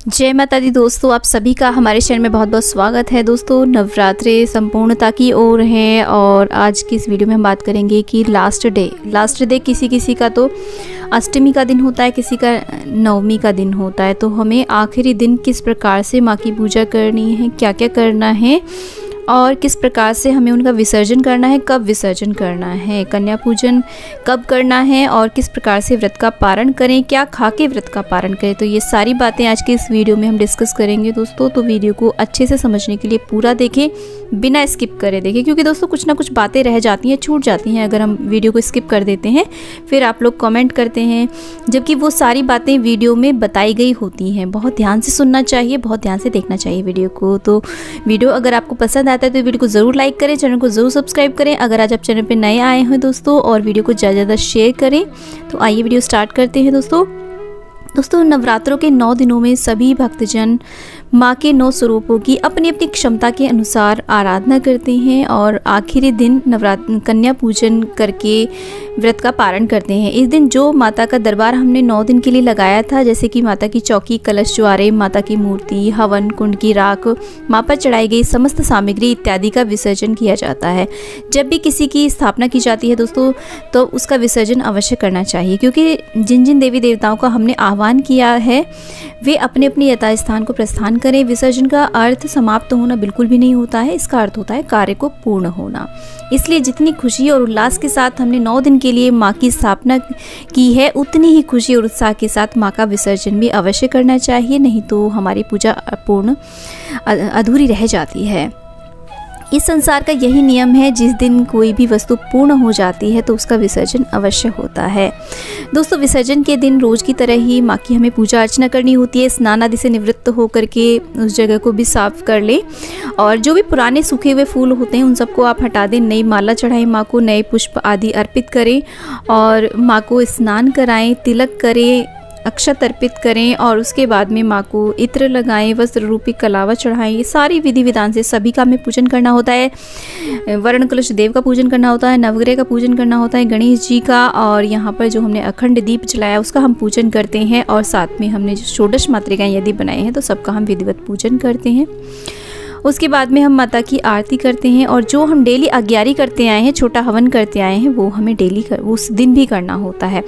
जय माता दी दोस्तों, आप सभी का हमारे चैनल में बहुत बहुत स्वागत है। दोस्तों, नवरात्रे संपूर्णता की ओर है और आज की इस वीडियो में हम बात करेंगे कि लास्ट डे किसी किसी का तो अष्टमी का दिन होता है, किसी का नवमी का दिन होता है। तो हमें आखिरी दिन किस प्रकार से माँ की पूजा करनी है, क्या क्या करना है और किस प्रकार से हमें उनका विसर्जन करना है, कब विसर्जन करना है, कन्या पूजन कब करना है और किस प्रकार से व्रत का पारण करें, क्या खा के व्रत का पारण करें, तो ये सारी बातें आज के इस वीडियो में हम डिस्कस करेंगे दोस्तों। तो वीडियो को अच्छे से समझने के लिए पूरा देखें, बिना स्किप करे देखें, क्योंकि दोस्तों कुछ ना कुछ बातें रह जाती हैं, छूट जाती हैं अगर हम वीडियो को स्किप कर देते हैं। फिर आप लोग कमेंट करते हैं, जबकि वो सारी बातें वीडियो में बताई गई होती हैं। बहुत ध्यान से सुनना चाहिए, बहुत ध्यान से देखना चाहिए वीडियो को। तो वीडियो अगर आपको पसंद आता है तो वीडियो को ज़रूर लाइक करें, चैनल को ज़रूर सब्सक्राइब करें। अगर आज आप चैनल पे नए आए हैं दोस्तों, और वीडियो को ज़्यादा से ज़्यादा शेयर करें। तो आइए वीडियो स्टार्ट करते हैं दोस्तों, नवरात्रों के 9 दिनों में सभी भक्तजन माँ के 9 स्वरूपों की अपनी अपनी क्षमता के अनुसार आराधना करते हैं और आखिरी दिन कन्या पूजन करके व्रत का पारण करते हैं। इस दिन जो माता का दरबार हमने 9 दिन के लिए लगाया था, जैसे कि माता की चौकी, कलश ज्वारे, माता की मूर्ति, हवन कुंड की राख, माँ पर चढ़ाई गई समस्त सामग्री इत्यादि का विसर्जन किया जाता है। जब भी किसी की स्थापना की जाती है दोस्तों, तो उसका विसर्जन अवश्य करना चाहिए, क्योंकि जिन जिन देवी देवताओं का हमने आह्वान किया है वे अपने अपने यथास्थान को प्रस्थान करें। विसर्जन का अर्थ समाप्त होना बिल्कुल भी नहीं होता है, इसका अर्थ होता है कार्य को पूर्ण होना। इसलिए जितनी खुशी और उल्लास के साथ हमने 9 दिन के लिए माँ की स्थापना की है, उतनी ही खुशी और उत्साह के साथ माँ का विसर्जन भी अवश्य करना चाहिए, नहीं तो हमारी पूजा पूर्ण अधूरी रह जाती है। इस संसार का यही नियम है, जिस दिन कोई भी वस्तु पूर्ण हो जाती है तो उसका विसर्जन अवश्य होता है। दोस्तों, विसर्जन के दिन रोज़ की तरह ही माँ की हमें पूजा अर्चना करनी होती है। स्नान आदि से निवृत्त होकर के उस जगह को भी साफ कर लें और जो भी पुराने सूखे हुए फूल होते हैं उन सबको आप हटा दें। नई माला चढ़ाएं माँ को, नए पुष्प आदि अर्पित करें और माँ को स्नान कराएं, तिलक करें, अक्षत अर्पित करें और उसके बाद में माँ को इत्र लगाएं, वस्त्र रूपी कलावा चढ़ाएं। ये सारी विधि विधान से सभी का हमें पूजन करना होता है। वर्ण कलश देव का पूजन करना होता है, नवग्रह का पूजन करना होता है, गणेश जी का, और यहाँ पर जो हमने अखंड दीप जलाया उसका हम पूजन करते हैं। और साथ में हमने जो षोडश मातृकाएं यदि बनाए हैं तो सबका हम विधिवत पूजन करते हैं। उसके बाद में हम माता की आरती करते हैं और जो हम डेली अग्यारी करते आए हैं, छोटा हवन करते आए हैं, वो हमें डेली उस दिन भी करना होता है।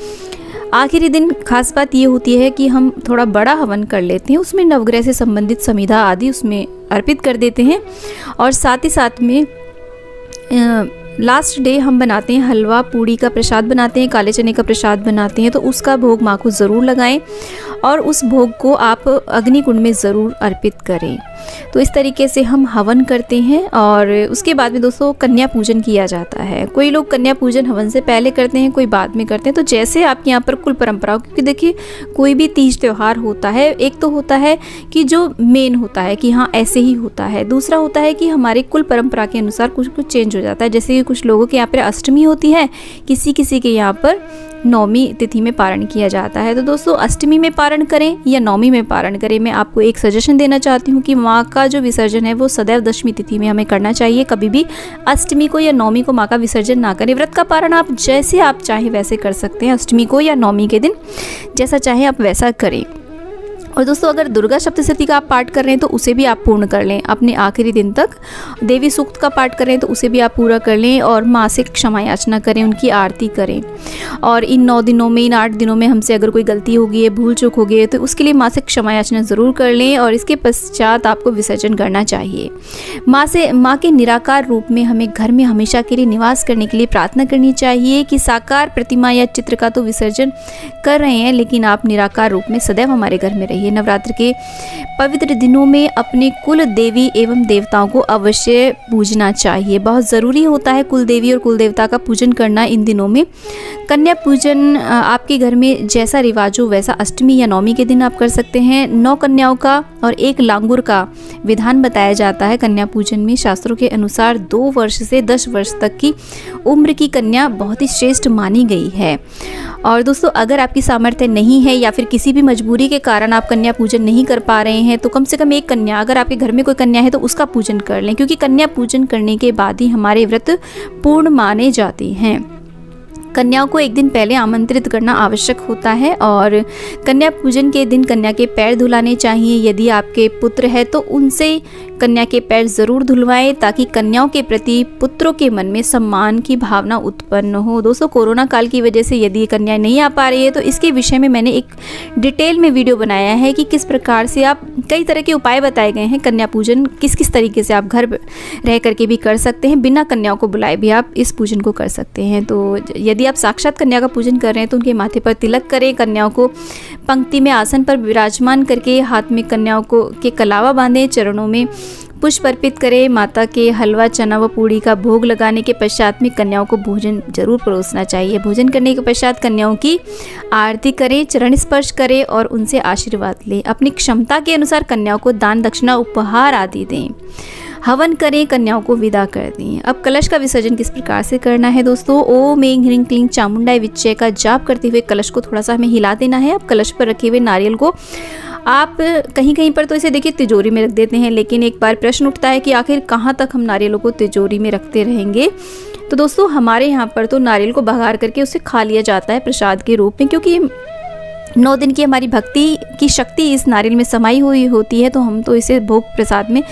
आखिरी दिन खास बात ये होती है कि हम थोड़ा बड़ा हवन कर लेते हैं, उसमें नवग्रह से संबंधित समिधा आदि उसमें अर्पित कर देते हैं। और साथ ही साथ में लास्ट डे हम बनाते हैं हलवा पूड़ी का प्रसाद बनाते हैं, काले चने का प्रसाद बनाते हैं, तो उसका भोग माँ को ज़रूर लगाएं और उस भोग को आप अग्नि कुंड में ज़रूर अर्पित करें। तो इस तरीके से हम हवन करते हैं और उसके बाद में दोस्तों कन्या पूजन किया जाता है। कोई लोग कन्या पूजन हवन से पहले करते हैं, कोई बाद में करते हैं। तो जैसे आपके यहाँ पर कुल परंपरा, क्योंकि देखिए कोई भी तीज त्यौहार होता है, एक तो होता है कि जो मेन होता है कि हाँ ऐसे ही होता है, दूसरा होता है कि हमारे कुल परंपरा के अनुसार कुछ कुछ चेंज हो जाता है। जैसे कि कुछ लोगों के यहाँ पर अष्टमी होती है, किसी किसी के यहाँ पर नौमी तिथि में पारण किया जाता है। तो दोस्तों, अष्टमी में पारण करें या नौमी में पारण करें, मैं आपको एक सजेशन देना चाहती हूँ कि माँ का जो विसर्जन है वो सदैव दशमी तिथि में हमें करना चाहिए। कभी भी अष्टमी को या नौमी को माँ का विसर्जन ना करें। व्रत का पारण आप जैसे आप चाहें वैसे कर सकते हैं, अष्टमी को या नौमी के दिन जैसा चाहें आप वैसा करें। और दोस्तों, अगर दुर्गा सप्तशती का आप पाठ कर रहे हैं तो उसे भी आप पूर्ण कर लें अपने आखिरी दिन तक। देवी सूक्त का पाठ कर रहे हैं तो उसे भी आप पूरा कर लें और माँ से क्षमा याचना करें, उनकी आरती करें। और इन 9 दिनों में, इन 8 दिनों में हमसे अगर कोई गलती हो गई है, भूल चूक हो गई है, तो उसके लिए माँ से क्षमा याचना ज़रूर कर लें और इसके पश्चात आपको विसर्जन करना चाहिए। माँ के निराकार रूप में हमें घर में हमेशा के लिए निवास करने के लिए प्रार्थना करनी चाहिए कि साकार प्रतिमा या चित्र का तो विसर्जन कर रहे हैं, लेकिन आप निराकार रूप में सदैव हमारे घर में रहिए। नवरात्र के पवित्र दिनों में अपने कुल देवी एवं देवताओं को अवश्य पूजना चाहिए। बहुत ज़रूरी होता है कुल देवी और कुल देवता का पूजन करना इन दिनों में। कन्या पूजन आपके घर में जैसा रिवाज हो वैसा अष्टमी या नौमी के दिन आप कर सकते हैं। 9 कन्याओं का और 1 लांगुर का विधान बताया जाता है कन्या पूजन में। शास्त्रों के अनुसार 2 वर्ष से 10 वर्ष तक की उम्र की कन्या बहुत ही श्रेष्ठ मानी गई है। और दोस्तों, अगर आपकी सामर्थ्य नहीं है या फिर किसी भी मजबूरी के कारण आप कन्या पूजन नहीं कर पा रहे हैं, तो कम से कम 1 कन्या, अगर आपके घर में कोई कन्या है तो उसका पूजन कर लें, क्योंकि कन्या पूजन करने के बाद ही हमारे व्रत पूर्ण माने जाते हैं। कन्याओं को एक दिन पहले आमंत्रित करना आवश्यक होता है और कन्या पूजन के दिन कन्या के पैर धुलाने चाहिए। यदि आपके पुत्र है तो उनसे कन्या के पैर ज़रूर धुलवाएं ताकि कन्याओं के प्रति पुत्रों के मन में सम्मान की भावना उत्पन्न हो। दोस्तों, कोरोना काल की वजह से यदि कन्या नहीं आ पा रही है तो इसके विषय में मैंने एक डिटेल में वीडियो बनाया है कि किस प्रकार से आप, कई तरह के उपाय बताए गए हैं, कन्या पूजन किस किस तरीके से आप घर रह करके भी कर सकते हैं, बिना कन्याओं को बुलाए भी आप इस पूजन को कर सकते हैं। तो यदि आप साक्षात कन्या का पूजन कर रहे हैं तो उनके माथे पर तिलक करें, कन्याओं को पंक्ति में आसन पर विराजमान करके हाथ में कन्याओं को के कलावा बांधें, चरणों में पुष्प अर्पित करें, माता के हलवा, चना व पूड़ी का भोग लगाने के पश्चात में कन्याओं को भोजन जरूर परोसना चाहिए। भोजन करने के पश्चात कन्याओं की आरती करें, चरण स्पर्श करें और उनसे आशीर्वाद लें। अपनी क्षमता के अनुसार कन्याओं को दान दक्षिणा, उपहार आदि दें, हवन करें, कन्याओं को विदा कर दें। अब कलश का विसर्जन किस प्रकार से करना है दोस्तों, ओम ऐं ह्रीं क्लीं चामुंडाय विच्चे का जाप करते हुए कलश को थोड़ा सा हमें हिला देना है। अब कलश पर रखे हुए नारियल को आप कहीं कहीं पर तो इसे देखिए तिजोरी में रख देते हैं, लेकिन एक बार प्रश्न उठता है कि आखिर कहाँ तक हम नारियलों को तिजोरी में रखते रहेंगे। तो दोस्तों, हमारे यहाँ पर तो नारियल को बघार करके उसे खा लिया जाता है प्रसाद के रूप में, क्योंकि 9 दिन की हमारी भक्ति की शक्ति इस नारियल में समाई हुई होती है, तो हम तो इसे भोग प्रसाद में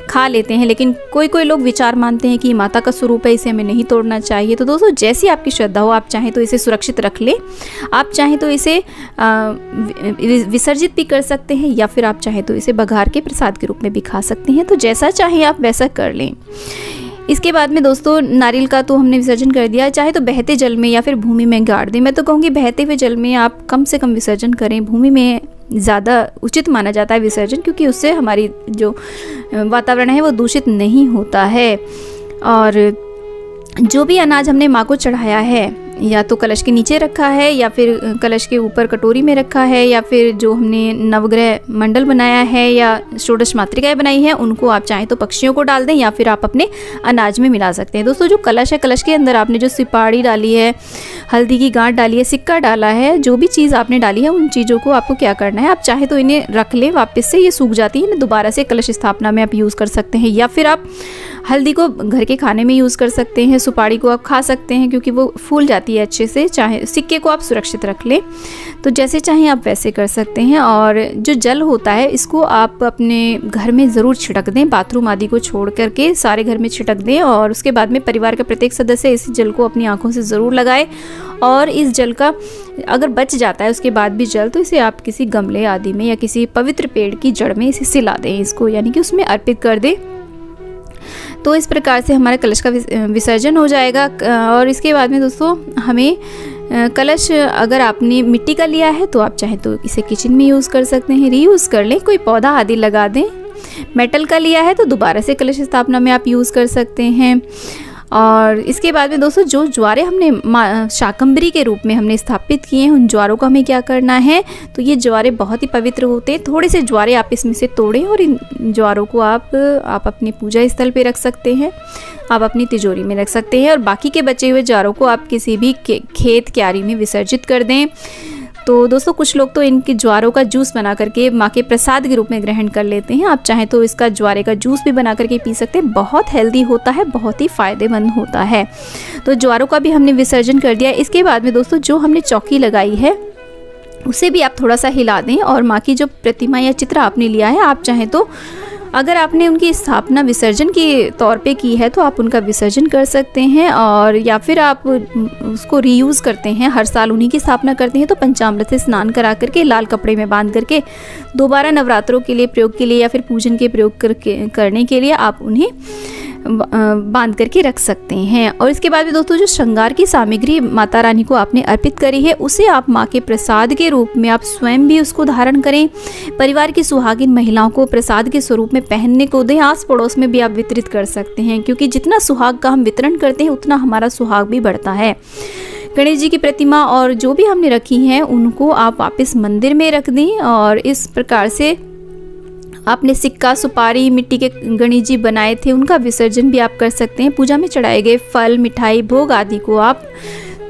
खा लेते हैं। लेकिन कोई लोग विचार मानते हैं कि माता का स्वरूप है, इसे हमें नहीं तोड़ना चाहिए। तो दोस्तों, जैसी आपकी श्रद्धा हो, आप चाहें तो इसे सुरक्षित रख लें, आप चाहें तो इसे विसर्जित भी कर सकते हैं, या फिर आप चाहें तो इसे बघार के प्रसाद के रूप में भी खा सकते हैं। तो जैसा चाहें आप वैसा कर लें। इसके बाद में दोस्तों, नारियल का तो हमने विसर्जन कर दिया, चाहे तो बहते जल में या फिर भूमि में गाड़ दें। मैं तो कहूँगी बहते हुए जल में आप कम से कम विसर्जन करें, भूमि में ज़्यादा उचित माना जाता है विसर्जन, क्योंकि उससे हमारी जो वातावरण है वो दूषित नहीं होता है। और जो भी अनाज हमने माँ को चढ़ाया है, या तो कलश के नीचे रखा है, या फिर कलश के ऊपर कटोरी में रखा है, या फिर जो हमने नवग्रह मंडल बनाया है या षोडश मातृकाएं बनाई हैं, उनको आप चाहें तो पक्षियों को डाल दें या फिर आप अपने अनाज में मिला सकते हैं। दोस्तों, जो कलश है, कलश के अंदर आपने जो सुपारी डाली है, हल्दी की गांठ डाली है, सिक्का डाला है, जो भी चीज़ आपने डाली है, उन चीज़ों को आपको क्या करना है, आप चाहे तो इन्हें रख लें, वापस से ये सूख जाती है, दोबारा से कलश स्थापना में आप यूज़ कर सकते हैं, या फिर आप हल्दी को घर के खाने में यूज़ कर सकते हैं, सुपारी को आप खा सकते हैं क्योंकि वो फूल जाती है अच्छे से, चाहे सिक्के को आप सुरक्षित रख लें। तो जैसे चाहें आप वैसे कर सकते हैं। और जो जल होता है, इसको आप अपने घर में ज़रूर छिड़क दें, बाथरूम आदि को छोड़ करके सारे घर में छिड़क दें। और उसके बाद में परिवार का प्रत्येक सदस्य इस जल को अपनी आंखों से ज़रूर लगाए। और इस जल का अगर बच जाता है उसके बाद भी जल, तो इसे आप किसी गमले आदि में या किसी पवित्र पेड़ की जड़ में इसे सिला दें, इसको यानी कि उसमें अर्पित कर दें। तो इस प्रकार से हमारे कलश का विसर्जन हो जाएगा। और इसके बाद में दोस्तों, हमें कलश अगर आपने मिट्टी का लिया है तो आप चाहें तो इसे किचन में यूज़ कर सकते हैं, रीयूज़ कर लें, कोई पौधा आदि लगा दें। मेटल का लिया है तो दोबारा से कलश स्थापना में आप यूज़ कर सकते हैं। और इसके बाद में दोस्तों, जो ज्वारे हमने शाकंभरी के रूप में हमने स्थापित किए हैं, उन ज्वारों को हमें क्या करना है, तो ये ज्वारे बहुत ही पवित्र होते हैं। थोड़े से ज्वारे आप इसमें से तोड़ें और इन ज्वारों को आप अपने पूजा स्थल पे रख सकते हैं, आप अपनी तिजोरी में रख सकते हैं। और बाकी के बचे हुए ज्वारों को आप किसी भी खेत क्यारी में विसर्जित कर दें। तो दोस्तों, कुछ लोग तो इनके ज्वारों का जूस बना करके माँ के प्रसाद के रूप में ग्रहण कर लेते हैं, आप चाहें तो इसका ज्वारे का जूस भी बना करके पी सकते हैं। बहुत हेल्दी होता है, बहुत ही फ़ायदेमंद होता है। तो ज्वारों का भी हमने विसर्जन कर दिया। इसके बाद में दोस्तों, जो हमने चौकी लगाई है उसे भी आप थोड़ा सा हिला दें। और माँ की जो प्रतिमा या चित्र आपने लिया है, आप चाहें तो अगर आपने उनकी स्थापना विसर्जन के तौर पे की है तो आप उनका विसर्जन कर सकते हैं। और या फिर आप उसको रीयूज़ करते हैं, हर साल उन्हीं की स्थापना करते हैं, तो पंचामृत से स्नान करा करके लाल कपड़े में बांध करके दोबारा नवरात्रों के लिए प्रयोग के लिए या फिर पूजन के प्रयोग करने के लिए आप उन्हें बांध करके रख सकते हैं। और इसके बाद भी दोस्तों, जो श्रृंगार की सामग्री माता रानी को आपने अर्पित करी है, उसे आप माँ के प्रसाद के रूप में आप स्वयं भी उसको धारण करें। परिवार की सुहागिन महिलाओं को प्रसाद के स्वरूप में पहनने को दें, आस पड़ोस में भी आप वितरित कर सकते हैं, क्योंकि जितना सुहाग का हम वितरण करते हैं उतना हमारा सुहाग भी बढ़ता है। गणेश जी की प्रतिमा और जो भी हमने रखी हैं उनको आप वापस मंदिर में रख दें। और इस प्रकार से आपने सिक्का, सुपारी, मिट्टी के गणेश जी बनाए थे, उनका विसर्जन भी आप कर सकते हैं। पूजा में चढ़ाए गए फल, मिठाई, भोग आदि को आप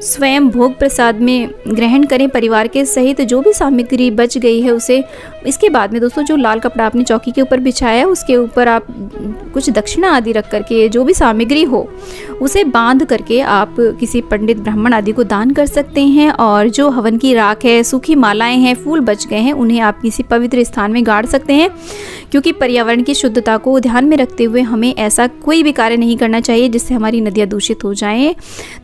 स्वयं भोग प्रसाद में ग्रहण करें परिवार के सहित। जो भी सामग्री बच गई है उसे इसके बाद में दोस्तों जो लाल कपड़ा आपने चौकी के ऊपर बिछाया है उसके ऊपर आप कुछ दक्षिणा आदि रख करके जो भी सामग्री हो उसे बांध करके आप किसी पंडित ब्राह्मण आदि को दान कर सकते हैं। और जो हवन की राख है, सूखी मालाएं हैं, फूल बच गए हैं, उन्हें आप किसी पवित्र स्थान में गाड़ सकते हैं, क्योंकि पर्यावरण की शुद्धता को ध्यान में रखते हुए हमें ऐसा कोई भी कार्य नहीं करना चाहिए जिससे हमारी नदियाँ दूषित हो जाएं।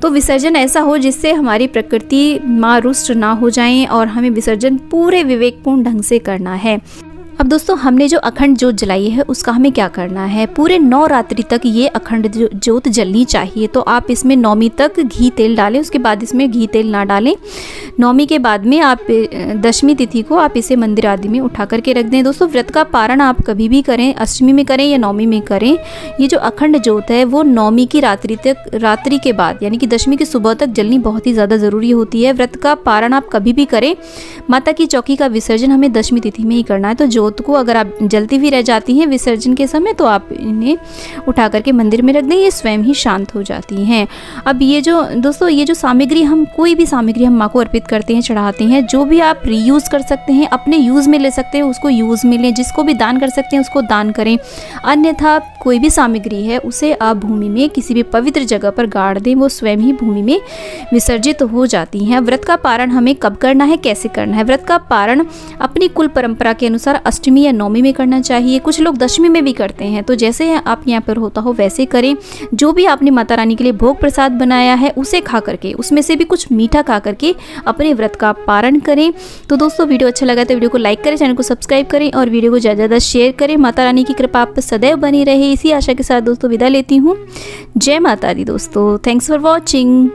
तो विसर्जन ऐसा हो जिससे हमारी प्रकृति माँ रुष्ट ना हो जाएं और हमें विसर्जन पूरे विवेकपूर्ण ढंग से करना है। अब दोस्तों हमने जो अखंड जोत जलाई है उसका हमें क्या करना है, पूरे 9 रात्रि तक ये अखंड जोत जलनी चाहिए। तो आप इसमें नौमी तक घी तेल डालें, उसके बाद इसमें घी तेल ना डालें। नौमी के बाद में आप दशमी तिथि को आप इसे मंदिर आदि में उठा करके रख दें। दोस्तों व्रत का पारण आप कभी भी करें, अष्टमी में करें या नौमी में करें। ये जो अखंड जोत है वो नौमी की रात्रि के बाद यानी कि दशमी की सुबह तक जलनी बहुत ही ज़्यादा ज़रूरी होती है। व्रत का पारण आप कभी भी करें, माता की चौकी का विसर्जन हमें दशमी तिथि में ही करना है। तो जोत को अगर आप जलती भी रह जाती हैं विसर्जन के समय तो आप इन्हें उठा करके मंदिर में रख दें, ये स्वयं ही शांत हो जाती हैं। अब ये जो दोस्तों ये जो सामग्री हम कोई भी सामग्री हम माँ को अर्पित करते हैं, चढ़ाते हैं, जो भी आप रीयूज़ कर सकते हैं, अपने यूज़ में ले सकते हैं उसको यूज़ में लें, जिसको भी दान कर सकते हैं उसको दान करें। अन्यथा कोई भी सामग्री है उसे आप भूमि में किसी भी पवित्र जगह पर गाड़ दें, वो स्वयं ही भूमि में विसर्जित हो जाती हैं। व्रत का पारण हमें कब करना है, कैसे करना है? व्रत का पारण अपनी कुल परंपरा के अनुसार अष्टमी या नौमी में करना चाहिए। कुछ लोग दशमी में भी करते हैं, तो जैसे आप यहाँ पर होता हो वैसे करें। जो भी आपने माता रानी के लिए भोग प्रसाद बनाया है उसे खा करके, उसमें से भी कुछ मीठा खा करके अपने व्रत का पारण करें। तो दोस्तों वीडियो अच्छा लगा तो वीडियो को लाइक करें, चैनल को सब्सक्राइब करें और वीडियो को ज़्यादा ज़्यादा शेयर करें। माता रानी की कृपा आप पर सदैव बनी रहे, इसी आशा के साथ दोस्तों विदा लेती हूँ। जय माता दी दोस्तों, थैंक्स फॉर वॉचिंग।